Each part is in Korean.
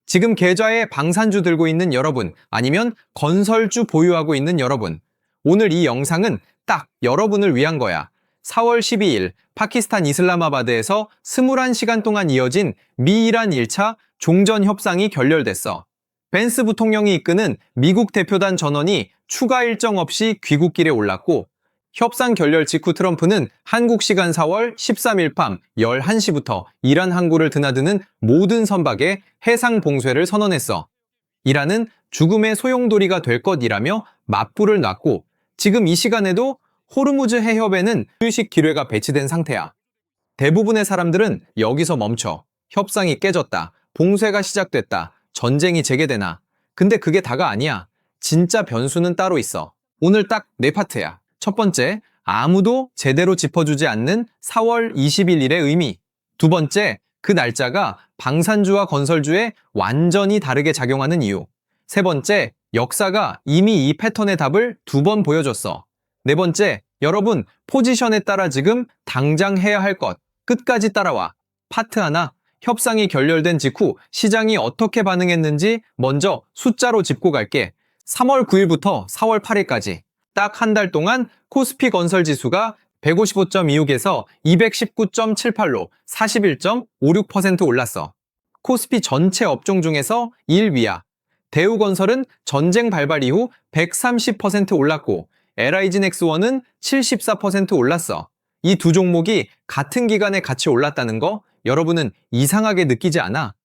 지금 계좌에 방산주 들고 있는 여러분, 아니면 건설주 보유하고 있는 여러분, 오늘 이 영상은 딱 여러분을 위한 거야. 4월 12일 파키스탄 이슬라마바드에서 21시간 동안 이어진 미이란 1차 종전 협상이 결렬됐어. 벤스 부통령이 이끄는 미국 대표단 전원이 추가 일정 없이 귀국길에 올랐고, 협상 결렬 직후 트럼프는 한국 시간 4월 13일 밤 11시부터 이란 항구를 드나드는 모든 선박에 해상 봉쇄를 선언했어. 이란은 죽음의 소용돌이가 될 것이라며 맞불을 놨고, 지금 이 시간에도 호르무즈 해협에는 휴식 기뢰가 배치된 상태야. 대부분의 사람들은 여기서 멈춰. 협상이 깨졌다. 봉쇄가 시작됐다. 전쟁이 재개되나. 근데 그게 다가 아니야. 진짜 변수는 따로 있어. 오늘 딱 네 파트야. 첫 번째, 아무도 제대로 짚어주지 않는 4월 21일의 의미. 두 번째, 그 날짜가 방산주와 건설주에 완전히 다르게 작용하는 이유. 세 번째, 역사가 이미 이 패턴의 답을 2번 보여줬어. 네 번째, 여러분 포지션에 따라 지금 당장 해야 할 것. 끝까지 따라와. 파트 하나, 협상이 결렬된 직후 시장이 어떻게 반응했는지 먼저 숫자로 짚고 갈게. 3월 9일부터 4월 8일까지 딱 한 달 동안 코스피 건설 지수가 155.26에서 219.78로 41.56% 올랐어. 코스피 전체 업종 중에서 1위야. 대우건설은 전쟁 발발 이후 130% 올랐고, LIG넥스원은 74% 올랐어. 이 두 종목이 같은 기간에 같이 올랐다는 거 여러분은 이상하게 느끼지 않아?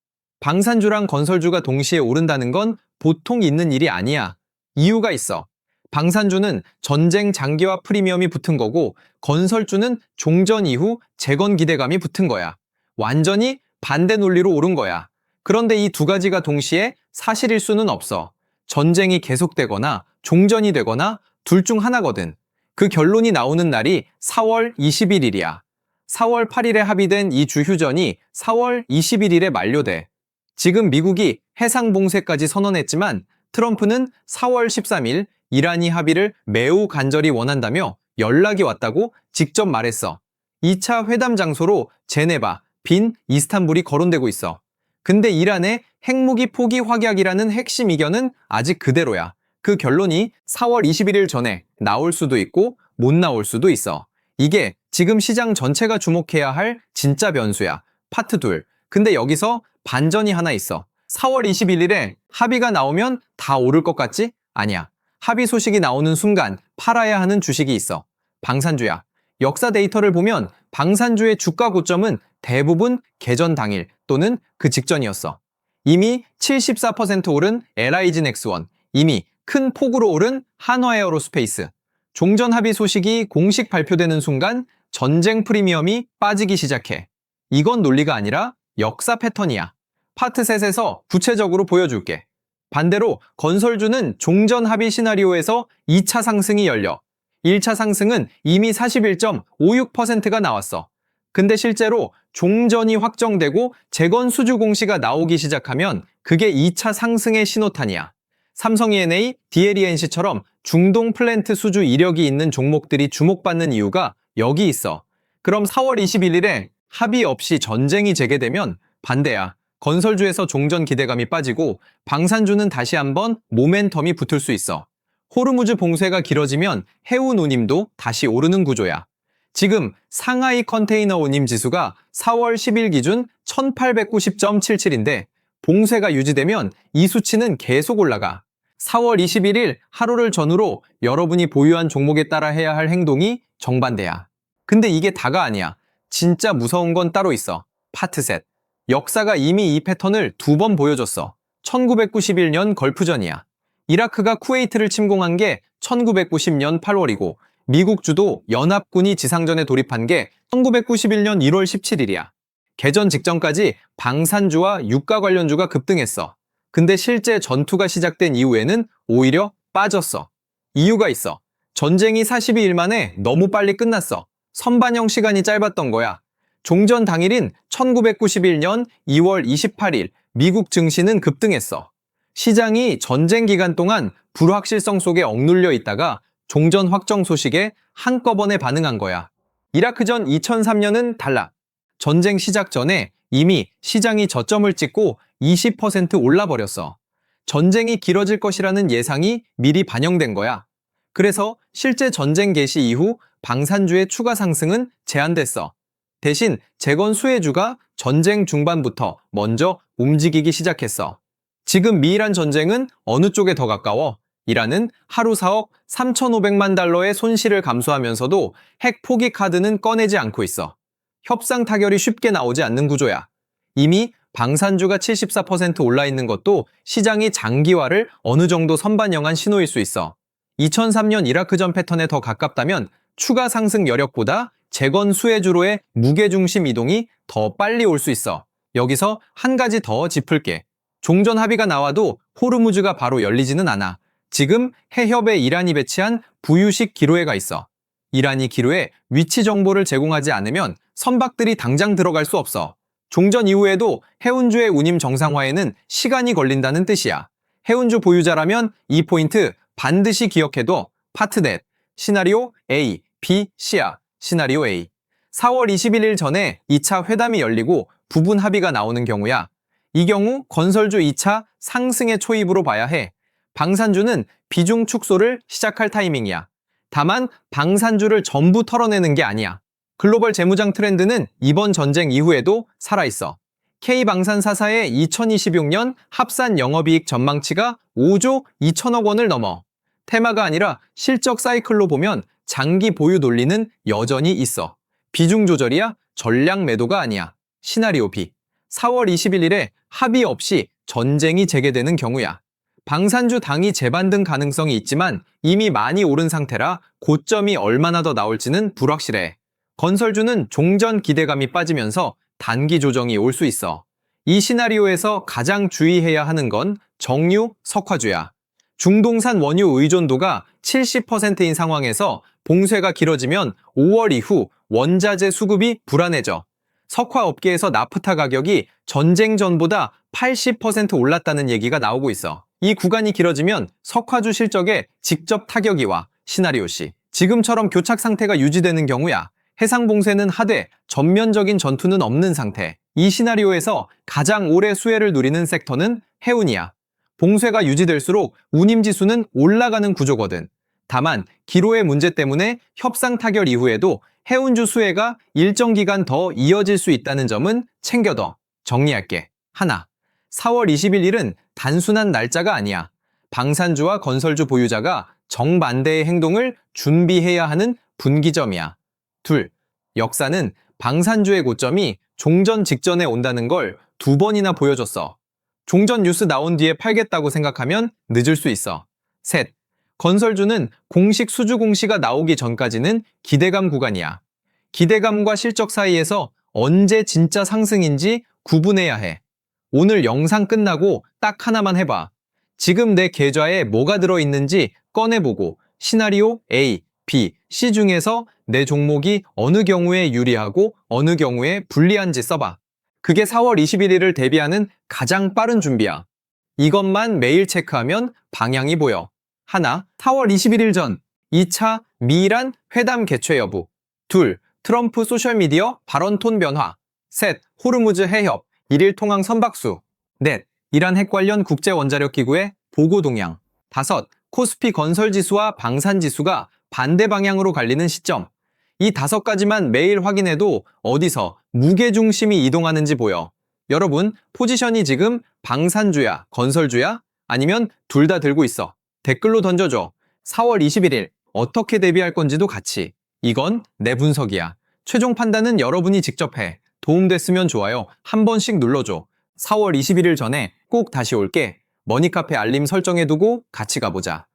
방산주랑 건설주가 동시에 오른다는 건 보통 있는 일이 아니야. 이유가 있어. 방산주는 전쟁 장기화 프리미엄이 붙은 거고, 건설주는 종전 이후 재건 기대감이 붙은 거야. 완전히 반대 논리로 오른 거야. 그런데 이 두 가지가 동시에 사실일 수는 없어. 전쟁이 계속되거나 종전이 되거나 둘 중 하나거든. 그 결론이 나오는 날이 4월 21일이야. 4월 8일에 합의된 이 주휴전이 4월 21일에 만료돼. 지금 미국이 해상 봉쇄까지 선언했지만 트럼프는 4월 13일 이란이 합의를 매우 간절히 원한다며 연락이 왔다고 직접 말했어. 2차 회담 장소로 제네바, 빈, 이스탄불이 거론되고 있어. 근데 이란의 핵무기 포기 확약이라는 핵심 이견은 아직 그대로야. 그 결론이 4월 21일 전에 나올 수도 있고 못 나올 수도 있어. 이게 지금 시장 전체가 주목해야 할 진짜 변수야. 파트 2. 근데 여기서 반전이 하나 있어. 4월 21일에 합의가 나오면 다 오를 것 같지? 아니야. 합의 소식이 나오는 순간 팔아야 하는 주식이 있어. 방산주야. 역사 데이터를 보면 방산주의 주가 고점은 대부분 개전 당일 또는 그 직전이었어. 이미 74% 오른 LIG넥스원, 이미 큰 폭으로 오른 한화에어로스페이스. 종전 합의 소식이 공식 발표되는 순간 전쟁 프리미엄이 빠지기 시작해. 이건 논리가 아니라 역사 패턴이야. 파트 셋에서 구체적으로 보여줄게. 반대로 건설주는 종전 합의 시나리오에서 2차 상승이 열려. 1차 상승은 이미 41.56%가 나왔어. 근데 실제로 종전이 확정되고 재건 수주 공시가 나오기 시작하면 그게 2차 상승의 신호탄이야. 삼성 E&A, DLENC처럼 중동 플랜트 수주 이력이 있는 종목들이 주목받는 이유가 여기 있어. 그럼 4월 21일에 합의 없이 전쟁이 재개되면 반대야. 건설주에서 종전 기대감이 빠지고 방산주는 다시 한번 모멘텀이 붙을 수 있어. 호르무즈 봉쇄가 길어지면 해운 운임도 다시 오르는 구조야. 지금 상하이 컨테이너 운임 지수가 4월 10일 기준 1890.77인데 봉쇄가 유지되면 이 수치는 계속 올라가. 4월 21일 하루를 전후로 여러분이 보유한 종목에 따라 해야 할 행동이 정반대야. 근데 이게 다가 아니야. 진짜 무서운 건 따로 있어. 파트 셋. 역사가 이미 이 패턴을 2번 보여줬어. 1991년 걸프전이야. 이라크가 쿠웨이트를 침공한 게 1990년 8월이고 미국 주도 연합군이 지상전에 돌입한 게 1991년 1월 17일이야. 개전 직전까지 방산주와 유가 관련주가 급등했어. 근데 실제 전투가 시작된 이후에는 오히려 빠졌어. 이유가 있어. 전쟁이 42일 만에 너무 빨리 끝났어. 선반영 시간이 짧았던 거야. 종전 당일인 1991년 2월 28일 미국 증시는 급등했어. 시장이 전쟁 기간 동안 불확실성 속에 억눌려 있다가 종전 확정 소식에 한꺼번에 반응한 거야. 이라크전 2003년은 달라. 전쟁 시작 전에 이미 시장이 저점을 찍고 20% 올라버렸어. 전쟁이 길어질 것이라는 예상이 미리 반영된 거야. 그래서 실제 전쟁 개시 이후 방산주의 추가 상승은 제한됐어. 대신 재건 수혜주가 전쟁 중반부터 먼저 움직이기 시작했어. 지금 미이란 전쟁은 어느 쪽에 더 가까워? 이란은 하루 4억 3,500만 달러의 손실을 감수하면서도 핵 포기 카드는 꺼내지 않고 있어. 협상 타결이 쉽게 나오지 않는 구조야. 이미 방산주가 74% 올라 있는 것도 시장이 장기화를 어느 정도 선반영한 신호일 수 있어. 2003년 이라크전 패턴에 더 가깝다면 추가 상승 여력보다 재건 수혜주로의 무게중심 이동이 더 빨리 올 수 있어. 여기서 한 가지 더 짚을게. 종전 합의가 나와도 호르무즈가 바로 열리지는 않아. 지금 해협에 이란이 배치한 부유식 기로회가 있어. 이란이 기로에 위치 정보를 제공하지 않으면 선박들이 당장 들어갈 수 없어. 종전 이후에도 해운주의 운임 정상화에는 시간이 걸린다는 뜻이야. 해운주 보유자라면 이 포인트 반드시 기억해둬. 파트 넷. 시나리오 A, B, C야. 시나리오 A. 4월 21일 전에 2차 회담이 열리고 부분 합의가 나오는 경우야. 이 경우 건설주 2차 상승의 초입으로 봐야 해. 방산주는 비중 축소를 시작할 타이밍이야. 다만 방산주를 전부 털어내는 게 아니야. 글로벌 재무장 트렌드는 이번 전쟁 이후에도 살아있어. K방산사사의 2026년 합산 영업이익 전망치가 5조 2천억 원을 넘어. 테마가 아니라 실적 사이클로 보면 장기 보유 논리는 여전히 있어. 비중 조절이야, 전량 매도가 아니야. 시나리오 B. 4월 21일에 합의 없이 전쟁이 재개되는 경우야. 방산주 당이 재반등 가능성이 있지만 이미 많이 오른 상태라 고점이 얼마나 더 나올지는 불확실해. 건설주는 종전 기대감이 빠지면서 단기 조정이 올 수 있어. 이 시나리오에서 가장 주의해야 하는 건 정유, 석화주야. 중동산 원유 의존도가 70%인 상황에서 봉쇄가 길어지면 5월 이후 원자재 수급이 불안해져. 석화 업계에서 나프타 가격이 전쟁 전보다 80% 올랐다는 얘기가 나오고 있어. 이 구간이 길어지면 석화주 실적에 직접 타격이 와. 시나리오 C. 지금처럼 교착 상태가 유지되는 경우야. 해상 봉쇄는 하되 전면적인 전투는 없는 상태. 이 시나리오에서 가장 오래 수혜를 누리는 섹터는 해운이야. 봉쇄가 유지될수록 운임지수는 올라가는 구조거든. 다만 기로의 문제 때문에 협상 타결 이후에도 해운주 수혜가 일정 기간 더 이어질 수 있다는 점은 챙겨둬. 정리할게. 하나. 4월 21일은 단순한 날짜가 아니야. 방산주와 건설주 보유자가 정반대의 행동을 준비해야 하는 분기점이야. 둘. 역사는 방산주의 고점이 종전 직전에 온다는 걸 2번이나 보여줬어. 종전 뉴스 나온 뒤에 팔겠다고 생각하면 늦을 수 있어. 셋. 건설주는 공식 수주 공시가 나오기 전까지는 기대감 구간이야. 기대감과 실적 사이에서 언제 진짜 상승인지 구분해야 해. 오늘 영상 끝나고 딱 하나만 해봐. 지금 내 계좌에 뭐가 들어있는지 꺼내보고 시나리오 A, B, C 중에서 내 종목이 어느 경우에 유리하고 어느 경우에 불리한지 써봐. 그게 4월 21일을 대비하는 가장 빠른 준비야. 이것만 매일 체크하면 방향이 보여. 하나, 4월 21일 전 2차 미이란 회담 개최 여부. 둘, 트럼프 소셜미디어 발언 톤 변화. 셋, 호르무즈 해협, 1일 통항 선박수. 넷, 이란 핵 관련 국제원자력기구의 보고 동향. 다섯, 코스피 건설지수와 방산지수가 반대 방향으로 갈리는 시점. 이 5가지만 매일 확인해도 어디서 무게중심이 이동하는지 보여. 여러분, 포지션이 지금 방산주야, 건설주야? 아니면 둘 다 들고 있어? 댓글로 던져줘. 4월 21일 어떻게 대비할 건지도 같이. 이건 내 분석이야. 최종 판단은 여러분이 직접 해. 도움됐으면 좋아요 한 번씩 눌러줘. 4월 21일 전에 꼭 다시 올게. 머니카페 알림 설정해두고 같이 가보자.